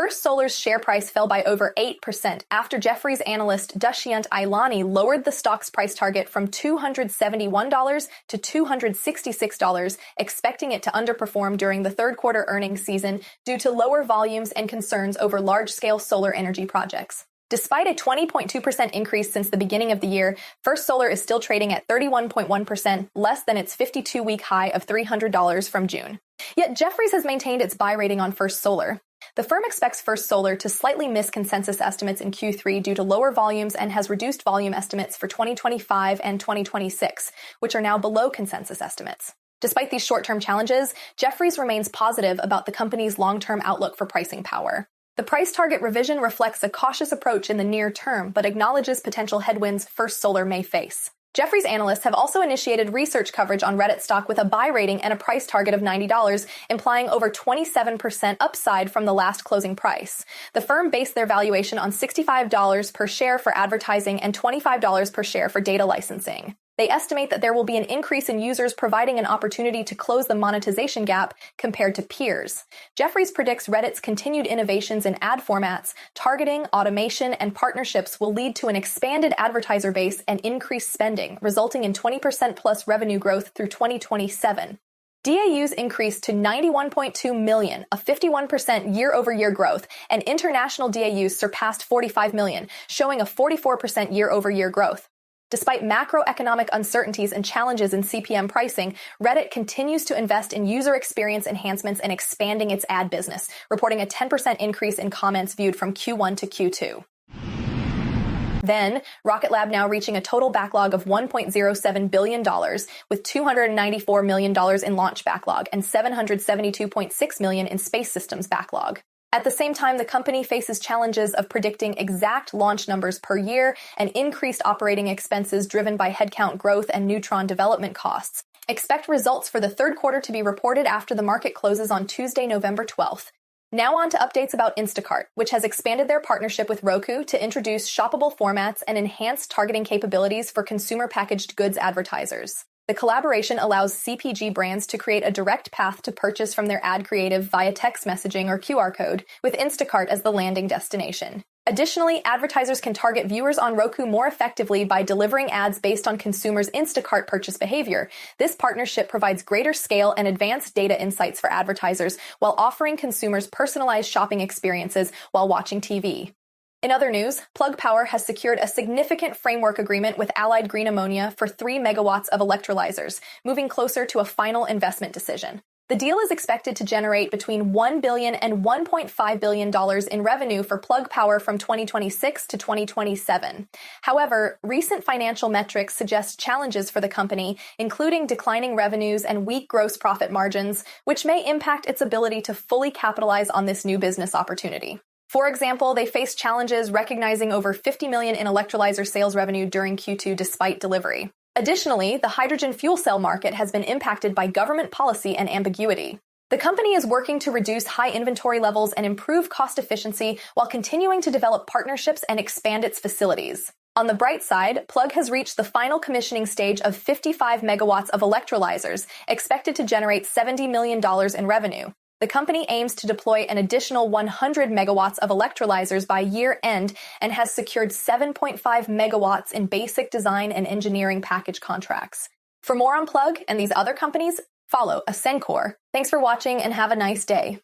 First Solar's share price fell by over 8% after Jefferies analyst Dushyant Ailani lowered the stock's price target from $271 to $266, expecting it to underperform during the third quarter earnings season due to lower volumes and concerns over large-scale solar energy projects. Despite a 20.2% increase since the beginning of the year, First Solar is still trading at 31.1%, less than its 52-week high of $300 from June. Yet Jefferies has maintained its buy rating on First Solar. The firm expects First Solar to slightly miss consensus estimates in Q3 due to lower volumes and has reduced volume estimates for 2025 and 2026, which are now below consensus estimates. Despite these short-term challenges, Jefferies remains positive about the company's long-term outlook for pricing power. The price target revision reflects a cautious approach in the near term, but acknowledges potential headwinds First Solar may face. Jefferies analysts have also initiated research coverage on Reddit stock with a buy rating and a price target of $90, implying over 27% upside from the last closing price. The firm based their valuation on $65 per share for advertising and $25 per share for data licensing. They estimate that there will be an increase in users, providing an opportunity to close the monetization gap compared to peers. Jefferies predicts Reddit's continued innovations in ad formats, targeting, automation, and partnerships will lead to an expanded advertiser base and increased spending, resulting in 20% plus revenue growth through 2027. DAUs increased to 91.2 million, a 51% year-over-year growth, and international DAUs surpassed 45 million, showing a 44% year-over-year growth. Despite macroeconomic uncertainties and challenges in CPM pricing, Reddit continues to invest in user experience enhancements and expanding its ad business, reporting a 10% increase in comments viewed from Q1 to Q2. Then, Rocket Lab now reaching a total backlog of $1.07 billion, with $294 million in launch backlog and $772.6 million in space systems backlog. At the same time, the company faces challenges of predicting exact launch numbers per year and increased operating expenses driven by headcount growth and Neutron development costs. Expect results for the third quarter to be reported after the market closes on Tuesday, November 12th. Now on to updates about Instacart, which has expanded their partnership with Roku to introduce shoppable formats and enhance targeting capabilities for consumer packaged goods advertisers. The collaboration allows CPG brands to create a direct path to purchase from their ad creative via text messaging or QR code, with Instacart as the landing destination. Additionally, advertisers can target viewers on Roku more effectively by delivering ads based on consumers' Instacart purchase behavior. This partnership provides greater scale and advanced data insights for advertisers while offering consumers personalized shopping experiences while watching TV. In other news, Plug Power has secured a significant framework agreement with Allied Green Ammonia for 3 megawatts of electrolyzers, moving closer to a final investment decision. The deal is expected to generate between $1 billion and $1.5 billion in revenue for Plug Power from 2026 to 2027. However, recent financial metrics suggest challenges for the company, including declining revenues and weak gross profit margins, which may impact its ability to fully capitalize on this new business opportunity. For example, they face challenges recognizing over $50 million in electrolyzer sales revenue during Q2 despite delivery. Additionally, the hydrogen fuel cell market has been impacted by government policy and ambiguity. The company is working to reduce high inventory levels and improve cost efficiency while continuing to develop partnerships and expand its facilities. On the bright side, Plug has reached the final commissioning stage of 55 megawatts of electrolyzers, expected to generate $70 million in revenue. The company aims to deploy an additional 100 megawatts of electrolyzers by year-end and has secured 7.5 megawatts in basic design and engineering package contracts. For more on Plug and these other companies, follow Ascencore. Thanks for watching and have a nice day.